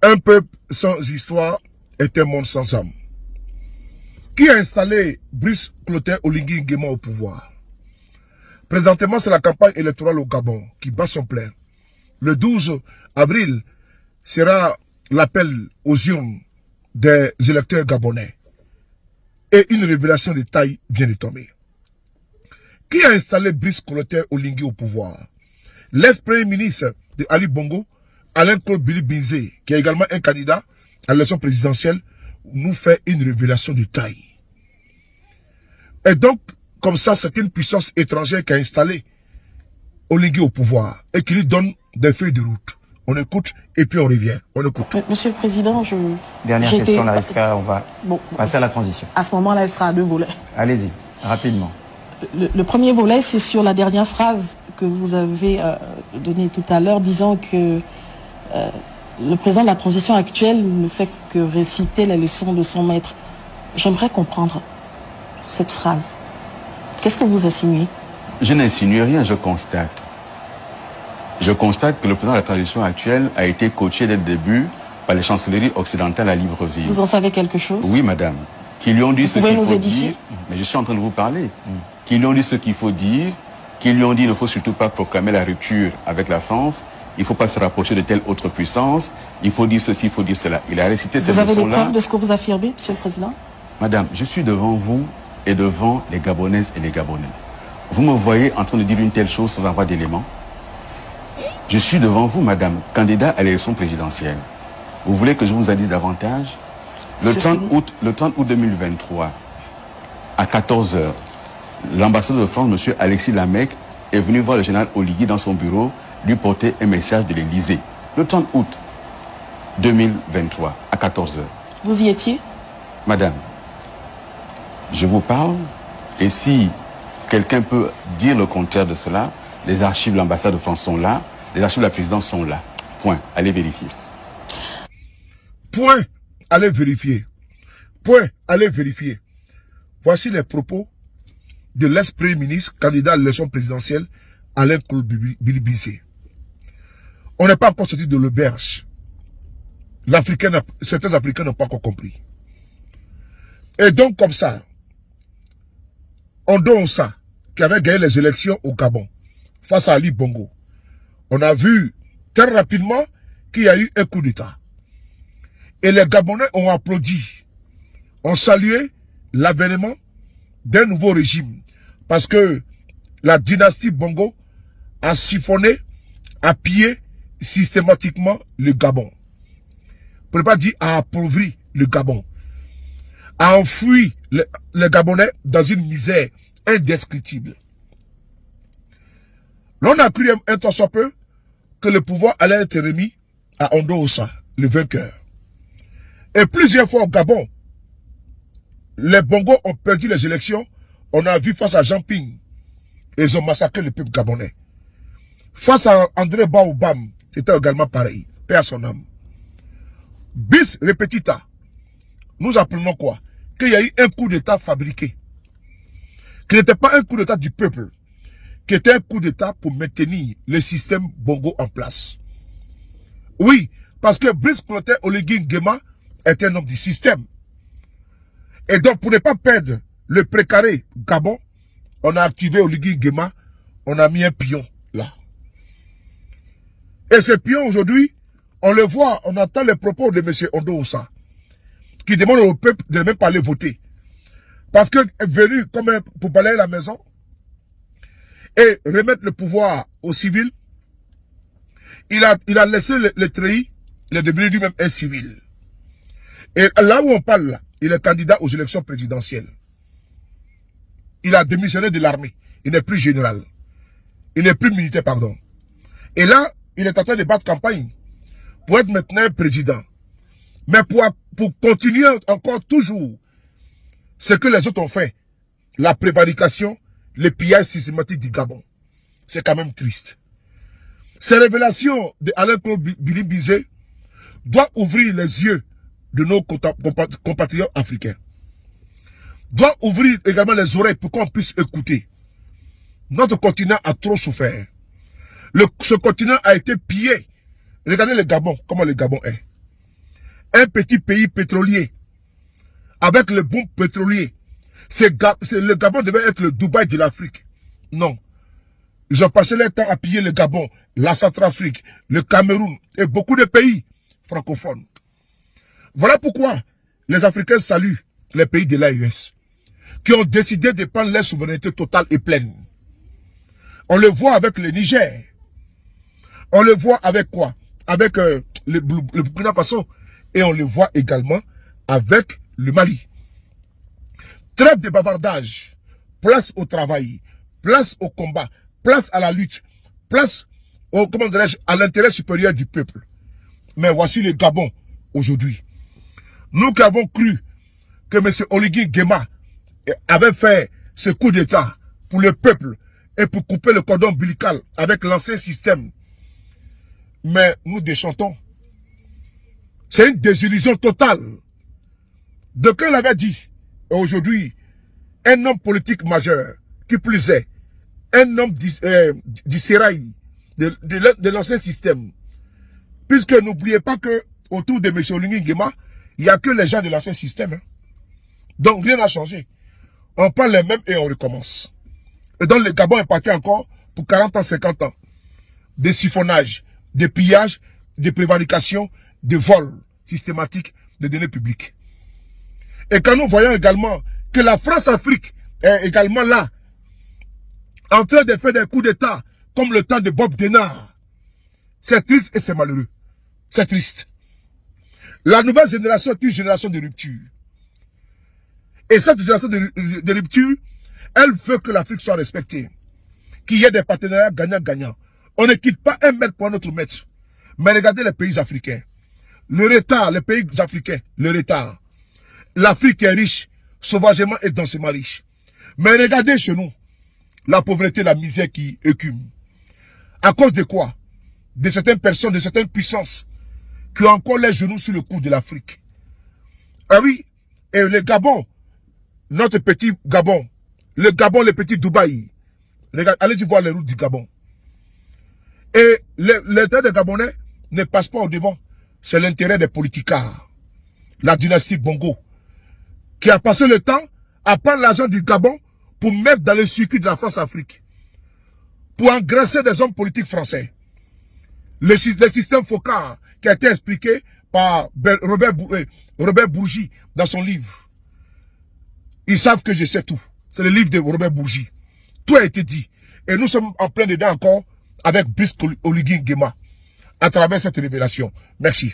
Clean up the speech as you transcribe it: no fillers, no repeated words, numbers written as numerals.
Un peuple sans histoire est un monde sans âme. Qui a installé Brice Clotaire Oligui Nguema au pouvoir? Présentement, c'est la campagne électorale au Gabon qui bat son plein. Le 12 avril sera l'appel aux urnes des électeurs gabonais. Et une révélation de taille vient de tomber. Qui a installé Brice Clotaire Oligui au pouvoir? L'ex-premier ministre de Ali Bongo, Alain-Claude Billy-Binzé, qui est également un candidat à l'élection présidentielle, nous fait une révélation de taille. Et donc, comme ça, c'est une puissance étrangère qui a installé Oligui au pouvoir et qui lui donne des feuilles de route. On écoute et puis on revient. On écoute. Monsieur le Président, Dernière question, Lariska, on va passer à la transition. À ce moment-là, elle sera à deux volets. Allez-y, rapidement. Le premier volet, c'est sur la dernière phrase que vous avez donnée tout à l'heure, disant que le président de la transition actuelle ne fait que réciter les leçons de son maître. J'aimerais comprendre cette phrase. Qu'est-ce que vous insinuez? Je n'insinue rien, je constate. Je constate que le président de la transition actuelle a été coaché dès le début par les chancelleries occidentales à Libreville. Vous en savez quelque chose? Oui, madame. Qui lui ont dit ce qu'il faut dire. Mais je suis en train de vous parler. Qui lui ont dit ce qu'il faut dire. Qui lui ont dit qu'il ne faut surtout pas proclamer la rupture avec la France. Il ne faut pas se rapprocher de telle autre puissance. Il faut dire ceci, il faut dire cela. Il a récité ces leçons-là. Vous avez des preuves de ce que vous affirmez, monsieur le Président? Madame, je suis devant vous et devant les Gabonaises et les Gabonais. Vous me voyez en train de dire une telle chose sans avoir d'éléments? Je suis devant vous, madame, candidat à l'élection présidentielle. Vous voulez que je vous en dise davantage? Le 30 août 2023, à 14 h, l'ambassadeur de France, monsieur Alexis Lamec, est venu voir le général Oligui dans son bureau, lui porter un message de l'Élysée. Le 30 août 2023, à 14 h. Vous y étiez? Madame, je vous parle, et si quelqu'un peut dire le contraire de cela, les archives de l'ambassade de France sont là, les archives de la présidence sont là. Point. Allez vérifier. Point. Allez vérifier. Point. Allez vérifier. Voici les propos de l'ex-premier ministre, candidat à l'élection présidentielle, Alain-Claude Billy-Binzé. On n'est pas encore sorti de l'auberge. Certains Africains n'ont pas encore compris. Et donc, comme ça, Ondo Onsa, qui avait gagné les élections au Gabon, face à Ali Bongo, on a vu très rapidement qu'il y a eu un coup d'État. Et les Gabonais ont applaudi, ont salué l'avènement d'un nouveau régime. Parce que la dynastie Bongo a siphonné, a pillé systématiquement le Gabon. Pour ne pas dire a appauvri le Gabon. A enfoui les Gabonais dans une misère indescriptible. L'on a cru un temps soit peu que le pouvoir allait être remis à Ondo Onsa, le vainqueur. Et plusieurs fois au Gabon, les Bongos ont perdu les élections. On a vu face à Jean Ping, ils ont massacré le peuple gabonais. Face à André Baobam, c'était également pareil. Paix à son âme. Bis repetita, nous apprenons quoi? Qu'il y a eu un coup d'État fabriqué. Qui n'était pas un coup d'État du peuple. Qui était un coup d'État pour maintenir le système Bongo en place. Oui, parce que Brice Clotaire Oligui Nguema est un homme du système. Et donc, pour ne pas perdre le précaré Gabon, on a activé Oligui Nguema, on a mis un pion là. Et ce pion aujourd'hui, on le voit, on entend les propos de M. Ondo Onsa, qui demande au peuple de ne même pas aller voter. Parce que venu comme pour balayer la maison, et remettre le pouvoir aux civils, il a laissé le treillis, il est devenu lui-même un civil. Et là où on parle, là, il est candidat aux élections présidentielles. Il a démissionné de l'armée. Il n'est plus général. Il n'est plus militaire, pardon. Et là, il est en train de battre campagne pour être maintenant président. Mais pour continuer encore toujours ce que les autres ont fait, la prévarication, le pillage systématique du Gabon. C'est quand même triste. Ces révélations de Alain-Claude Billy-Binzé doivent ouvrir les yeux de nos compatriotes africains. Doit ouvrir également les oreilles pour qu'on puisse écouter. Notre continent a trop souffert. Ce continent a été pillé. Regardez le Gabon, comment le Gabon est. un petit pays pétrolier, avec le boom pétrolier, le Gabon devait être le Dubaï de l'Afrique. Non. Ils ont passé leur temps à piller le Gabon, la Centrafrique, le Cameroun et beaucoup de pays francophones. Voilà pourquoi les Africains saluent les pays de l'AES qui ont décidé de prendre leur souveraineté totale et pleine. On le voit avec le Niger. On le voit avec quoi? Avec le Burkina Faso. Et on le voit également avec le Mali. Trêve de bavardage. Place au travail. Place au combat. Place à la lutte. Place au, comment dirais-je, à l'intérêt supérieur du peuple. Mais voici le Gabon aujourd'hui. Nous qui avons cru que M. Oligui Nguema avait fait ce coup d'État pour le peuple et pour couper le cordon ombilical avec l'ancien système. Mais nous déchantons. C'est une désillusion totale. De qu'elle avait dit, et aujourd'hui, un homme politique majeur, qui plus est, un homme du sérail, de l'ancien système. Puisque n'oubliez pas que autour de M. Oligui Nguema, il n'y a que les gens de l'ancien système. Hein. Donc rien n'a changé. On prend les mêmes et on recommence. Et donc le Gabon est parti encore pour 40 ans, 50 ans. Des siphonnages, des pillages, des prévarications, des vols systématiques de données publiques. Et quand nous voyons également que la France-Afrique est également là, en train de faire des coups d'État, comme le temps de Bob Denard, c'est triste et c'est malheureux. C'est triste. La nouvelle génération est une génération de rupture. Et cette génération de rupture, elle veut que l'Afrique soit respectée. Qu'il y ait des partenariats gagnant-gagnant. On ne quitte pas un maître pour un autre maître. Mais regardez les pays africains. Le retard, les pays africains, le retard. L'Afrique est riche, sauvagement et densément riche. Mais regardez chez nous, la pauvreté, la misère qui écume. À cause de quoi? De certaines personnes, de certaines puissances, qui ont encore les genoux sur le cou de l'Afrique. Ah oui, et le Gabon, notre petit Gabon, le Gabon, le petit Dubaï. Allez-y voir les routes du Gabon. Et l'intérêt des Gabonais ne passe pas au devant. C'est l'intérêt des politicards. La dynastie Bongo. Qui a passé le temps à prendre l'argent du Gabon pour mettre dans le circuit de la France-Afrique. Pour engraisser des hommes politiques français. Le système Focard qui a été expliqué par Robert Bourgi dans son livre. Ils savent que je sais tout. C'est le livre de Robert Bourgi. Tout a été dit. Et nous sommes en plein dedans encore avec Brice Oligui Nguema à travers cette révélation. Merci.